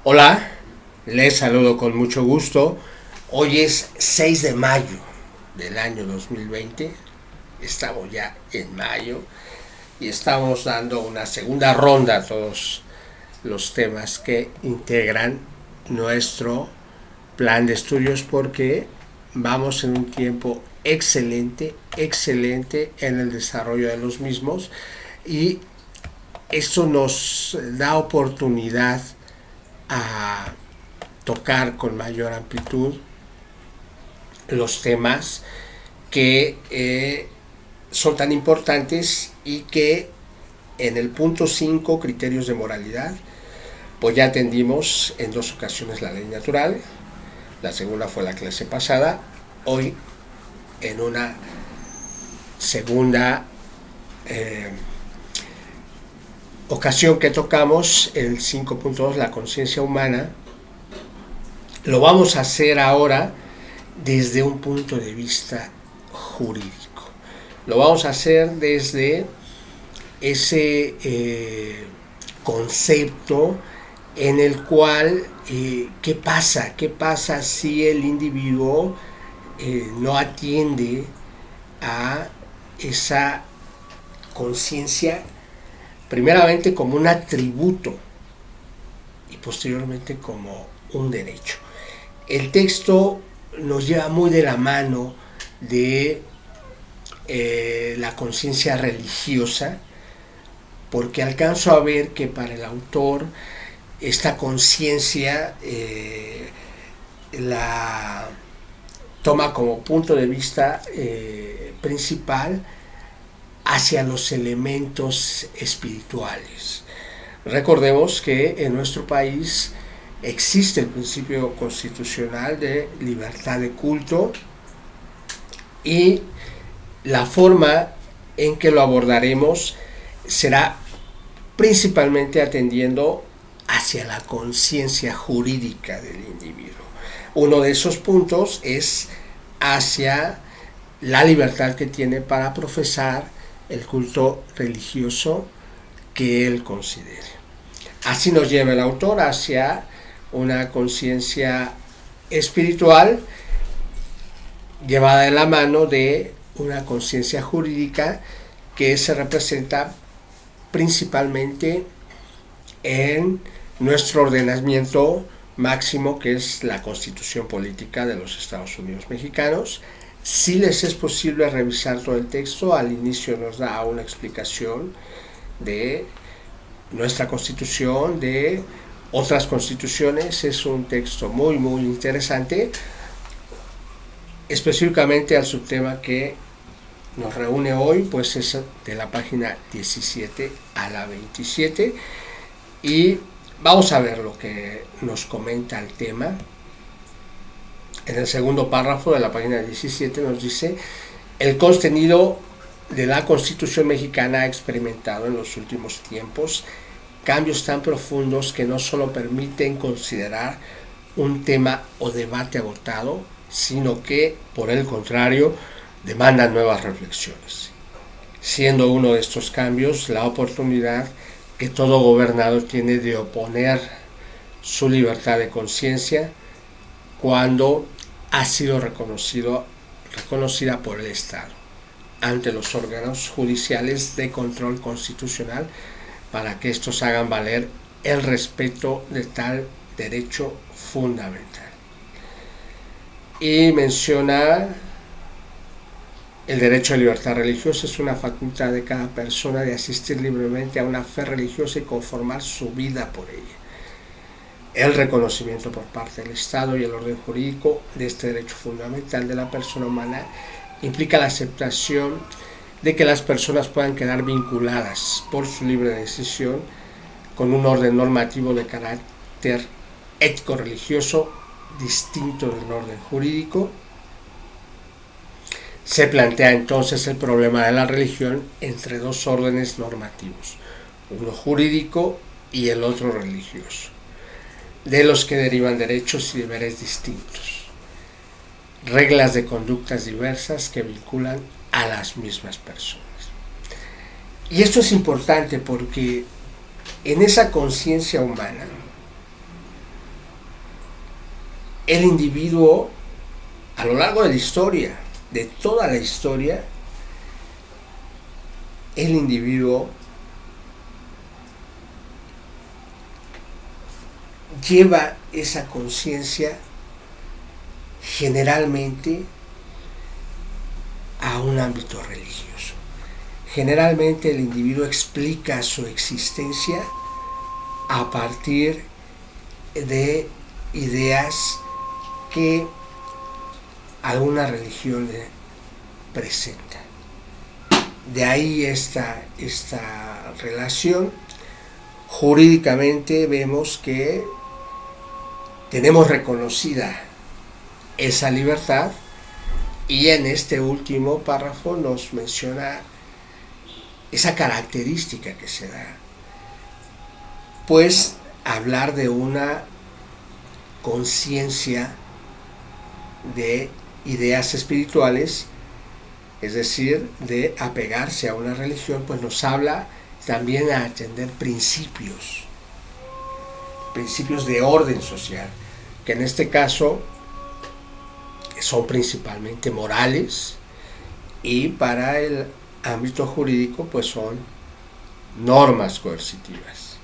Hola, les saludo con mucho gusto. Hoy es 6 de mayo del año 2020. Estamos ya en mayo y estamos dando una segunda ronda a todos los temas que integran nuestro plan de estudios porque vamos en un tiempo excelente en el desarrollo de los mismos y esto nos da oportunidad a tocar con mayor amplitud los temas que son tan importantes y que en el punto 5, criterios de moralidad, pues ya atendimos en dos ocasiones la ley natural. La segunda fue la clase pasada. Hoy en una segunda ocasión que tocamos el 5.2, la conciencia humana, lo vamos a hacer ahora desde un punto de vista jurídico. Lo vamos a hacer desde ese concepto en el cual ¿qué pasa? ¿Qué pasa si el individuo no atiende a esa conciencia primeramente como un atributo y posteriormente como un derecho? El texto nos lleva muy de la mano de la conciencia religiosa, porque alcanzo a ver que para el autor esta conciencia la toma como punto de vista principal hacia los elementos espirituales. Recordemos que en nuestro país existe el principio constitucional de libertad de culto y la forma en que lo abordaremos será principalmente atendiendo hacia la conciencia jurídica del individuo. Uno de esos puntos es hacia la libertad que tiene para profesar el culto religioso que él considere. Así nos lleva el autor hacia una conciencia espiritual llevada de la mano de una conciencia jurídica que se representa principalmente en nuestro ordenamiento máximo, que es la Constitución Política de los Estados Unidos Mexicanos. Si les es posible revisar todo el texto, al inicio nos da una explicación de nuestra Constitución, de otras constituciones. Es un texto muy interesante, específicamente al subtema que nos reúne hoy, pues es de la página 17 a la 27, y vamos a ver lo que nos comenta el tema. En el segundo párrafo de la página 17 nos dice: el contenido de la Constitución mexicana ha experimentado en los últimos tiempos cambios tan profundos que no solo permiten considerar un tema o debate agotado, sino que, por el contrario, demandan nuevas reflexiones, siendo uno de estos cambios la oportunidad que todo gobernado tiene de oponer su libertad de conciencia cuando ha sido reconocida por el Estado ante los órganos judiciales de control constitucional, para que estos hagan valer el respeto de tal derecho fundamental. Y menciona: el derecho a libertad religiosa es una facultad de cada persona de asistir libremente a una fe religiosa y conformar su vida por ella. El reconocimiento por parte del Estado y el orden jurídico de este derecho fundamental de la persona humana implica la aceptación de que las personas puedan quedar vinculadas por su libre decisión con un orden normativo de carácter ético-religioso distinto del orden jurídico. Se plantea entonces el problema de la religión entre dos órdenes normativos, uno jurídico y el otro religioso, de los que derivan derechos y deberes distintos, reglas de conductas diversas que vinculan a las mismas personas. Y esto es importante porque en esa conciencia humana el individuo, a lo largo de la historia, de toda la historia, el individuo lleva esa conciencia generalmente a un ámbito religioso. Generalmente el individuo explica su existencia a partir de ideas que alguna religión le presenta. De ahí esta relación. Jurídicamente vemos que tenemos reconocida esa libertad, y en este último párrafo nos menciona esa característica que se da, pues hablar de una conciencia de ideas espirituales, es decir, de apegarse a una religión, pues nos habla también a atender principios de orden social, que en este caso son principalmente morales, y para el ámbito jurídico pues son normas coercitivas.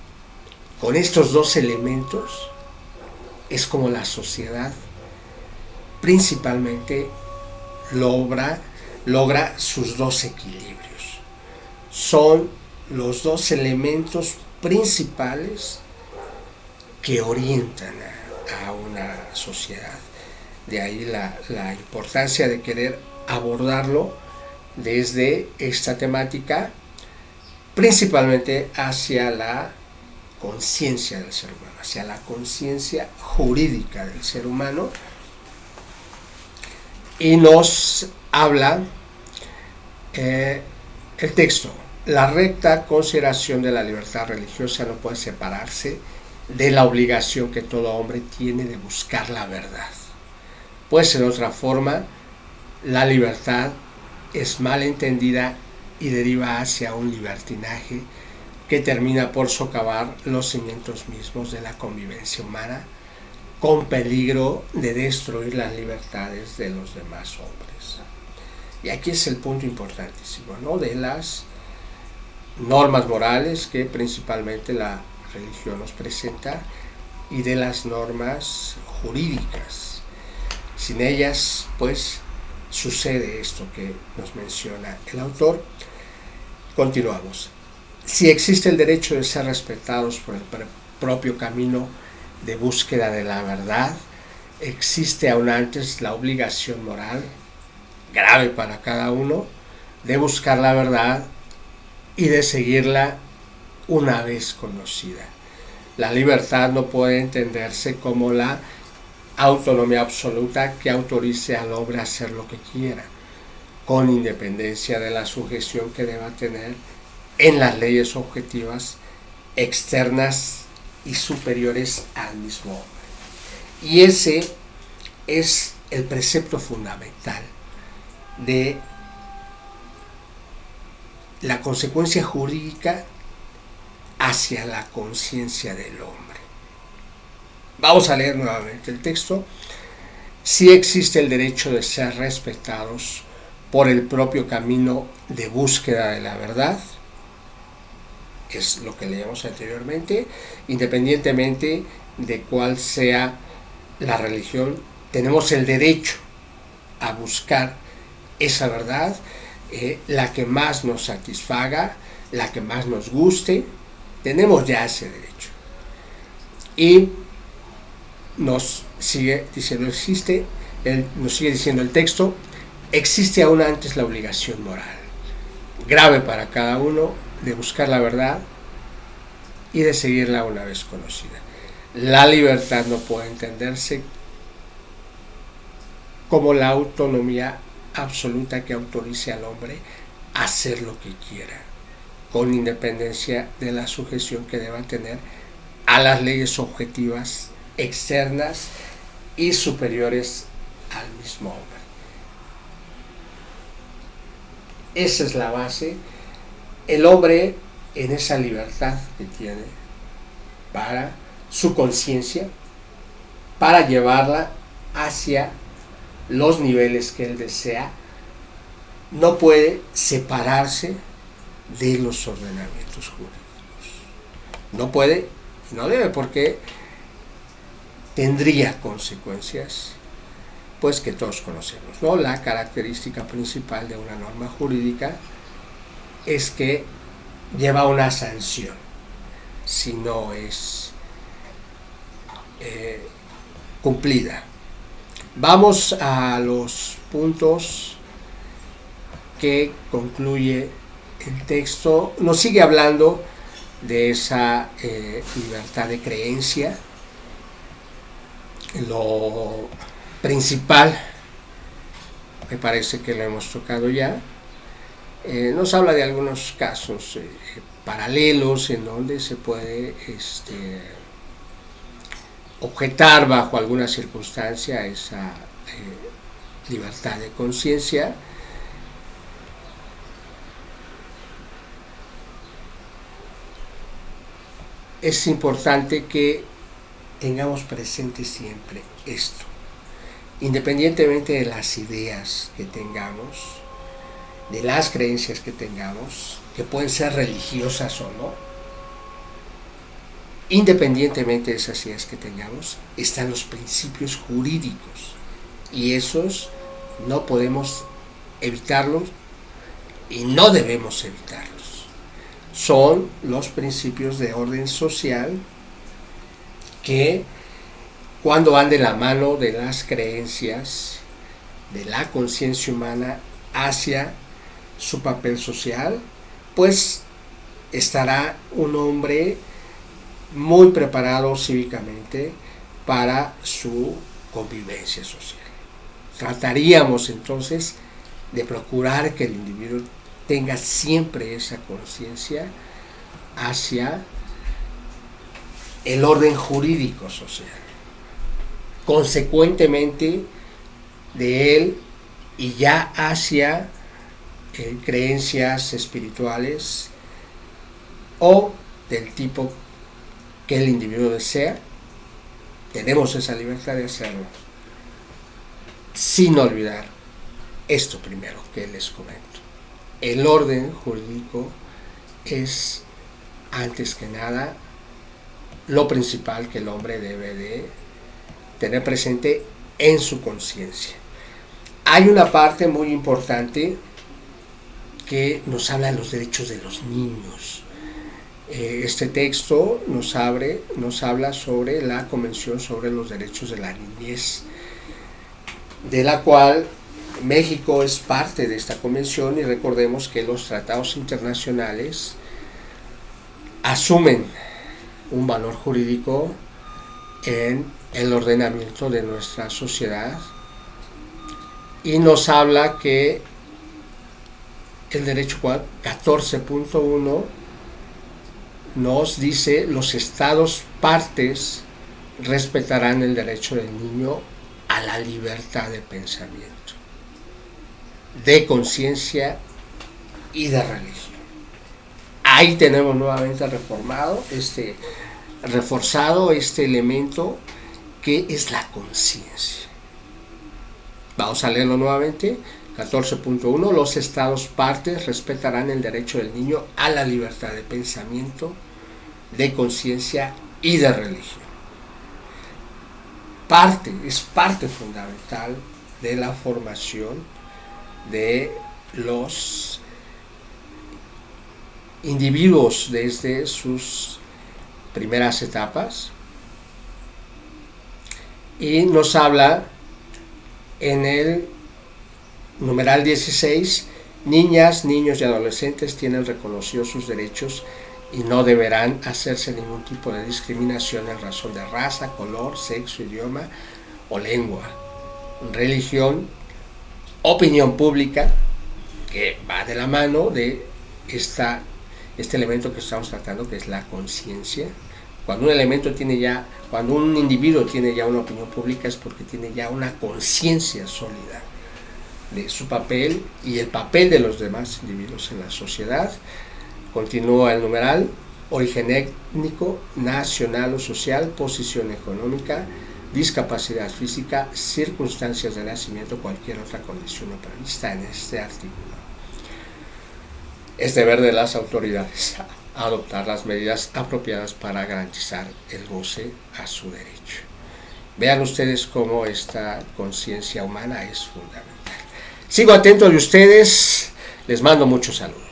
Con estos dos elementos es como la sociedad principalmente logra sus dos equilibrios. Son los dos elementos principales que orientan a una sociedad. De ahí la importancia de querer abordarlo desde esta temática, principalmente hacia la conciencia del ser humano, hacia la conciencia jurídica del ser humano, y nos habla el texto: la recta consideración de la libertad religiosa no puede separarse de la obligación que todo hombre tiene de buscar la verdad. Pues en otra forma, la libertad es mal entendida y deriva hacia un libertinaje que termina por socavar los cimientos mismos de la convivencia humana, con peligro de destruir las libertades de los demás hombres. Y aquí es el punto importantísimo, ¿no?, de las normas morales que principalmente la religión nos presenta, y de las normas jurídicas. Sin ellas, pues, sucede esto que nos menciona el autor. Continuamos. Si existe el derecho de ser respetados por el propio camino de búsqueda de la verdad, existe aún antes la obligación moral, grave para cada uno, de buscar la verdad y de seguirla una vez conocida. La libertad no puede entenderse como la autonomía absoluta que autorice al hombre a hacer lo que quiera, con independencia de la sujeción que deba tener en las leyes objetivas, externas y superiores al mismo hombre. Y ese es el precepto fundamental de la consecuencia jurídica hacia la conciencia del hombre. Vamos a leer nuevamente el texto. Si existe el derecho de ser respetados por el propio camino de búsqueda de la verdad, es lo que leíamos anteriormente, independientemente de cuál sea la religión, tenemos el derecho a buscar esa verdad, la que más nos satisfaga, la que más nos guste. Tenemos ya ese derecho. Y nos sigue diciendo el texto: existe aún antes la obligación moral, grave para cada uno, de buscar la verdad y de seguirla una vez conocida. La libertad no puede entenderse como la autonomía absoluta que autorice al hombre a hacer lo que quiera, con independencia de la sujeción que deba tener a las leyes objetivas, externas y superiores al mismo hombre. Esa es la base. El hombre, en esa libertad que tiene para su conciencia, para llevarla hacia los niveles que él desea, no puede separarse de los ordenamientos jurídicos. No puede, no debe, porque tendría consecuencias, pues, que todos conocemos, ¿no? La característica principal de una norma jurídica es que lleva una sanción si no es cumplida. Vamos a los puntos que concluye el texto. Nos sigue hablando de esa libertad de creencia. Lo principal, me parece que lo hemos tocado ya. Nos habla de algunos casos paralelos en donde se puede objetar bajo alguna circunstancia esa libertad de conciencia. Es importante que tengamos presente siempre esto, independientemente de las ideas que tengamos, de las creencias que tengamos, que pueden ser religiosas o no, independientemente de esas ideas que tengamos, están los principios jurídicos, y esos no podemos evitarlos y no debemos evitarlos. Son los principios de orden social que, cuando van de la mano de las creencias, de la conciencia humana hacia su papel social, pues estará un hombre muy preparado cívicamente para su convivencia social. Trataríamos entonces de procurar que el individuo tenga siempre esa conciencia hacia el orden jurídico social. Consecuentemente de él, y ya hacia creencias espirituales o del tipo que el individuo desea, tenemos esa libertad de hacerlo, sin olvidar esto primero que les comento. El orden jurídico es, antes que nada, lo principal que el hombre debe de tener presente en su conciencia. Hay una parte muy importante que nos habla de los derechos de los niños. Este texto nos habla sobre la Convención sobre los Derechos de la Niñez, de la cual México es parte de esta convención, y recordemos que los tratados internacionales asumen un valor jurídico en el ordenamiento de nuestra sociedad, y nos habla que el derecho 14.1 nos dice: los estados partes respetarán el derecho del niño a la libertad de pensamiento, de conciencia y de religión. Ahí tenemos nuevamente reforzado este elemento que es la conciencia. Vamos a leerlo nuevamente. 14.1. Los estados partes respetarán el derecho del niño a la libertad de pensamiento, de conciencia y de religión. Es parte fundamental de la formación de los individuos desde sus primeras etapas, y nos habla en el numeral 16: niñas, niños y adolescentes tienen reconocidos sus derechos y no deberán hacerse ningún tipo de discriminación en razón de raza, color, sexo, idioma o lengua, religión, opinión pública, que va de la mano de este elemento que estamos tratando, que es la conciencia. Cuando un individuo tiene ya una opinión pública, es porque tiene ya una conciencia sólida de su papel y el papel de los demás individuos en la sociedad. Continúa el numeral: origen étnico, nacional o social, posición económica, discapacidad física, circunstancias de nacimiento o cualquier otra condición no prevista en este artículo. Es deber de las autoridades adoptar las medidas apropiadas para garantizar el goce a su derecho. Vean ustedes cómo esta conciencia humana es fundamental. Sigo atento de ustedes, les mando muchos saludos.